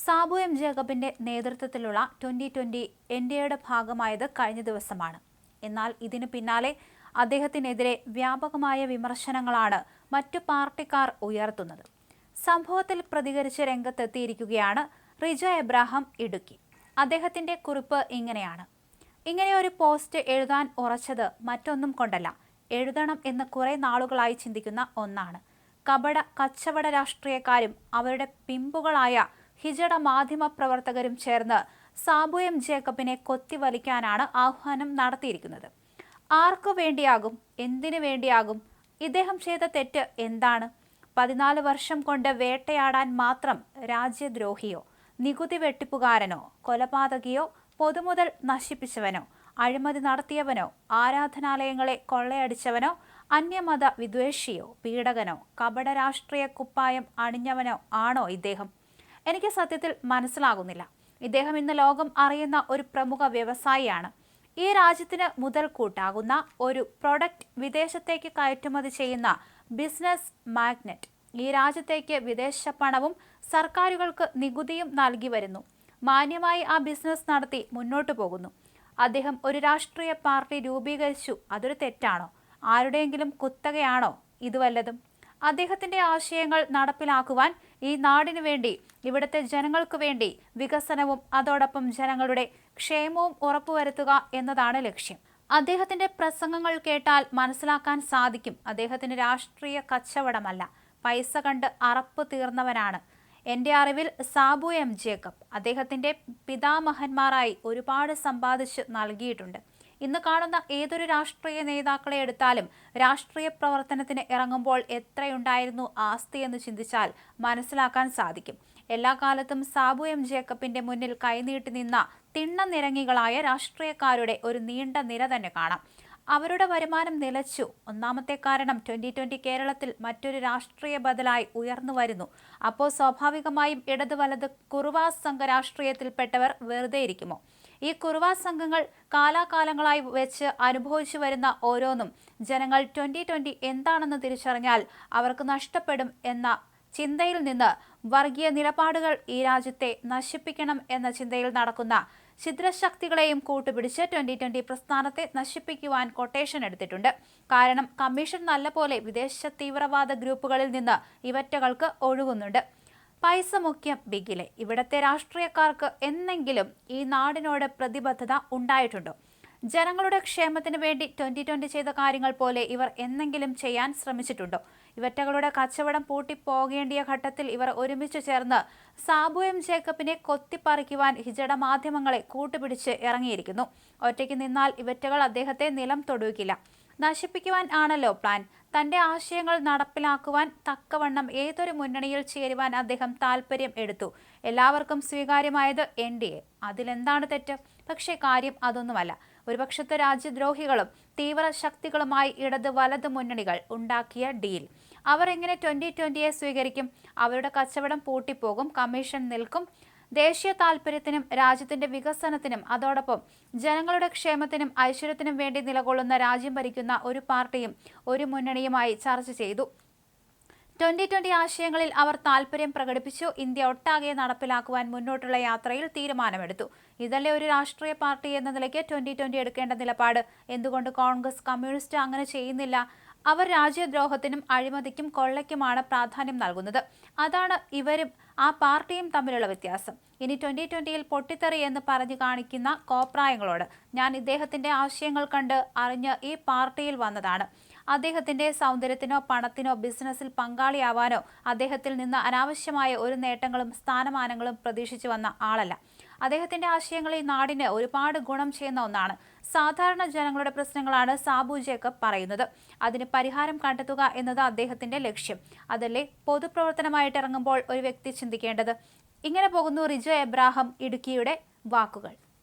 Sabu M ജേക്കബിന്റെ നേതൃത്വത്തിലുള്ള 2020 എൻഡിഎയുടെ ഭാഗമായത് കഴിഞ്ഞ ദിവസമാണ്. എന്നാൽ ഇതിനു പിന്നാലെ അദ്ദേഹത്തിനെതിരെ വ്യാപകമായ വിമർശനങ്ങളാണ് മറ്റു പാർട്ടിക്കാർ ഉയർത്തുന്നത്. സംഭവത്തിൽ പ്രതികരിച്ച് രംഗത്തെത്തിയിരിക്കുകയാണ് റിജോ എബ്രഹാം ഇടുക്കി. അദ്ദേഹത്തിന്റെ കുറിപ്പ് ഇങ്ങനെയാണ്: ഇങ്ങനെയൊരു പോസ്റ്റ് എഴുതാൻ ഉറച്ചത് മറ്റൊന്നും കൊണ്ടല്ല, എഴുതണം എന്ന് കുറെ നാളുകളായി ചിന്തിക്കുന്ന ഒന്നാണ്. കച്ചവട രാഷ്ട്രീയക്കാരും അവരുടെ പിമ്പുകളായ ഹിജട മാധ്യമ പ്രവർത്തകരും ചേർന്ന് സാബു എം ജേക്കബിനെ കൊത്തിവലിക്കാനാണ് ആഹ്വാനം നടത്തിയിരിക്കുന്നത്. ആർക്കു വേണ്ടിയാകും? എന്തിനു വേണ്ടിയാകും? ഇദ്ദേഹം ചെയ്ത തെറ്റ് എന്താണ്? 14 വർഷം കൊണ്ട് വേട്ടയാടാൻ മാത്രം രാജ്യദ്രോഹിയോ, നികുതി വെട്ടിപ്പുകാരനോ, കൊലപാതകിയോ, പൊതുമുതൽ നശിപ്പിച്ചവനോ, അഴിമതി നടത്തിയവനോ, ആരാധനാലയങ്ങളെ കൊള്ളയടിച്ചവനോ, അന്യമത വിദ്വേഷിയോ, പീഡകനോ, കപട രാഷ്ട്രീയ കുപ്പായം അണിഞ്ഞവനോ ആണോ ഇദ്ദേഹം? എനിക്ക് സത്യത്തിൽ മനസ്സിലാകുന്നില്ല. ഇദ്ദേഹം ഇന്ന് ലോകം അറിയുന്ന ഒരു പ്രമുഖ വ്യവസായിയാണ്. ഈ രാജ്യത്തിന് മുതൽക്കൂട്ടാകുന്ന ഒരു പ്രൊഡക്റ്റ് വിദേശത്തേക്ക് കയറ്റുമതി ചെയ്യുന്ന ബിസിനസ് മാഗ്നറ്റ്. ഈ രാജ്യത്തേക്ക് വിദേശ പണവും സർക്കാരുകൾക്ക് നികുതിയും നൽകി വരുന്നു. മാന്യമായി ആ ബിസിനസ് നടത്തി മുന്നോട്ടു പോകുന്നു. അദ്ദേഹം ഒരു രാഷ്ട്രീയ പാർട്ടി രൂപീകരിച്ചു. അതൊരു തെറ്റാണോ? ആരുടെയെങ്കിലും കുത്തകയാണോ ഇത് വല്ലതും? അദ്ദേഹത്തിന്റെ ആശയങ്ങൾ നടപ്പിലാക്കുവാൻ ഈ നാടിനു വേണ്ടി, ഇവിടുത്തെ ജനങ്ങൾക്ക് വേണ്ടി വികസനവും അതോടൊപ്പം ജനങ്ങളുടെ ക്ഷേമവും ഉറപ്പുവരുത്തുക എന്നതാണ് ലക്ഷ്യം. അദ്ദേഹത്തിന്റെ പ്രസംഗങ്ങൾ കേട്ടാൽ മനസ്സിലാക്കാൻ സാധിക്കും, അദ്ദേഹത്തിന് രാഷ്ട്രീയ കച്ചവടമല്ല, പൈസ കണ്ട് അറപ്പ് തീർന്നവനാണ്. എൻ്റെ അറിവിൽ സാബു എം ജേക്കബ് അദ്ദേഹത്തിന്റെ പിതാമഹന്മാരായി ഒരുപാട് സമ്പാദിച്ച് നൽകിയിട്ടുണ്ട്. ഇന്ന് കാണുന്ന ഏതൊരു രാഷ്ട്രീയ നേതാക്കളെ എടുത്താലും രാഷ്ട്രീയ പ്രവർത്തനത്തിന് ഇറങ്ങുമ്പോൾ എത്രയുണ്ടായിരുന്നു ആസ്തി എന്ന് ചിന്തിച്ചാൽ മനസ്സിലാക്കാൻ സാധിക്കും. എല്ലാ കാലത്തും സാബു എം ജേക്കബിന്റെ മുന്നിൽ കൈനീട്ടി നിന്ന തിണ്ണനിരങ്ങികളായ രാഷ്ട്രീയക്കാരുടെ ഒരു നീണ്ട നിര തന്നെ കാണാം. അവരുടെ വരുമാനം നിലച്ചു. ഒന്നാമത്തെ കാരണം 2020 കേരളത്തിൽ മറ്റൊരു രാഷ്ട്രീയ ബദലായി ഉയർന്നു വരുന്നു. അപ്പോൾ സ്വാഭാവികമായും ഇടത് വലത് കുറുവാ സംഘ രാഷ്ട്രീയത്തിൽപ്പെട്ടവർ വെറുതെ ഇരിക്കുമോ? ഈ കുറുവാ സംഘങ്ങൾ കാലാകാലങ്ങളായി വെച്ച് അനുഭവിച്ചു വരുന്ന ഓരോന്നും ജനങ്ങൾ 2020 എന്താണെന്ന് തിരിച്ചറിഞ്ഞാൽ അവർക്ക് നഷ്ടപ്പെടും എന്ന ചിന്തയിൽ നിന്ന് വർഗീയ നിലപാടുകൾ ഈ രാജ്യത്തെ നശിപ്പിക്കണം എന്ന ചിന്തയിൽ നടക്കുന്ന ഛിദ്രശക്തികളെയും കൂട്ടുപിടിച്ച് 2020 പ്രസ്ഥാനത്തെ നശിപ്പിക്കുവാൻ കൊട്ടേഷൻ എടുത്തിട്ടുണ്ട്. കാരണം കമ്മീഷൻ നല്ലപോലെ വിദേശ തീവ്രവാദ ഗ്രൂപ്പുകളിൽ നിന്ന് ഇവറ്റകൾക്ക് ഒഴുകുന്നുണ്ട്. പൈസ മുഖ്യം ബിഗിലെ. ഇവിടത്തെ രാഷ്ട്രീയക്കാർക്ക് എന്നെങ്കിലും ഈ നാടിനോട് പ്രതിബദ്ധത ഉണ്ടായിട്ടുണ്ടോ? ജനങ്ങളുടെ ക്ഷേമത്തിന് വേണ്ടി 2020 ചെയ്ത കാര്യങ്ങൾ പോലെ ഇവർ എന്നെങ്കിലും ചെയ്യാൻ ശ്രമിച്ചിട്ടുണ്ടോ? ഇവറ്റകളുടെ കച്ചവടം പൂട്ടിപ്പോകേണ്ടിയ ഘട്ടത്തിൽ ഇവർ ഒരുമിച്ച് ചേർന്ന് സാബു എം ജേക്കബിനെ കൊത്തിപ്പറിക്കുവാൻ ഹിജട മാധ്യമങ്ങളെ കൂട്ടുപിടിച്ച് ഇറങ്ങിയിരിക്കുന്നു. ഒറ്റയ്ക്ക് നിന്നാൽ ഇവറ്റകൾ അദ്ദേഹത്തെ നിലം തൊടുകില്ല. നശിപ്പിക്കുവാൻ ആണല്ലോ പ്ലാൻ. തന്റെ ആശയങ്ങൾ നടപ്പിലാക്കുവാൻ തക്കവണ്ണം ഏതൊരു മുന്നണിയിൽ ചേരുവാൻ അദ്ദേഹം താല്പര്യം എടുത്തു. എല്ലാവർക്കും സ്വീകാര്യമായത് എൻഡിഎ. അതിലെന്താണ് തെറ്റ്? പക്ഷേ കാര്യം അതൊന്നുമല്ല. ഒരുപക്ഷത്തെ രാജ്യദ്രോഹികളും തീവ്ര ശക്തികളുമായി ഇടത് വലത് മുന്നണികൾ ഉണ്ടാക്കിയ ഡീൽ. അവർ എങ്ങനെ 2020യെ സ്വീകരിക്കും? അവരുടെ കച്ചവടം പൂട്ടിപ്പോകും, കമ്മീഷൻ നിൽക്കും. ദേശീയ താൽപര്യത്തിനും രാജ്യത്തിന്റെ വികസനത്തിനും അതോടൊപ്പം ജനങ്ങളുടെ ക്ഷേമത്തിനും ഐശ്വര്യത്തിനും വേണ്ടി നിലകൊള്ളുന്ന രാജ്യം ഭരിക്കുന്ന ഒരു പാർട്ടിയും ഒരു മുന്നണിയുമായി ചർച്ച ചെയ്തു. 2020 ആശയങ്ങളിൽ അവർ താൽപര്യം പ്രകടിപ്പിച്ചു. ഇന്ത്യ ഒട്ടാകെ നടപ്പിലാക്കുവാൻ മുന്നോട്ടുള്ള യാത്രയിൽ തീരുമാനമെടുത്തു. ഇതല്ലേ ഒരു രാഷ്ട്രീയ പാർട്ടി എന്ന നിലയ്ക്ക് 2020 എടുക്കേണ്ട നിലപാട്? എന്തുകൊണ്ട് കോൺഗ്രസ്, കമ്മ്യൂണിസ്റ്റ് അങ്ങനെ ചെയ്യുന്നില്ല? അവർ രാജ്യദ്രോഹത്തിനും അഴിമതിക്കും കൊള്ളയ്ക്കുമാണ് പ്രാധാന്യം നൽകുന്നത്. അതാണ് ഇവരും ആ പാർട്ടിയും തമ്മിലുള്ള വ്യത്യാസം. ഇനി 2020യിൽ പൊട്ടിത്തെറി എന്ന് പറഞ്ഞു കാണിക്കുന്ന കോപ്രായങ്ങളോട് ഞാൻ ഇദ്ദേഹത്തിന്റെ ആശയങ്ങൾ കണ്ട് അറിഞ്ഞ് ഈ പാർട്ടിയിൽ വന്നതാണ്. അദ്ദേഹത്തിന്റെ സൗന്ദര്യത്തിനോ പണത്തിനോ ബിസിനസ്സിൽ പങ്കാളിയാവാനോ അദ്ദേഹത്തിൽ നിന്ന് അനാവശ്യമായ ഒരു നേട്ടങ്ങളും സ്ഥാനമാനങ്ങളും പ്രതീക്ഷിച്ചു വന്ന ആളല്ല. അദ്ദേഹത്തിന്റെ ആശയങ്ങൾ ഈ നാടിന് ഒരുപാട് ഗുണം ചെയ്യുന്ന ഒന്നാണ്. സാധാരണ ജനങ്ങളുടെ പ്രശ്നങ്ങളാണ് സാബു ജേക്കബ് പറയുന്നത്. അതിന് പരിഹാരം കണ്ടെത്തുക എന്നത് അദ്ദേഹത്തിന്റെ ലക്ഷ്യം. അതല്ലേ പൊതുപ്രവർത്തനമായിട്ട് ഇറങ്ങുമ്പോൾ ഒരു വ്യക്തി ചിന്തിക്കേണ്ടത്? ഇങ്ങനെ പോകുന്നു റിജോ എബ്രഹാം ഇടുക്കിയുടെ വാക്കുകൾ.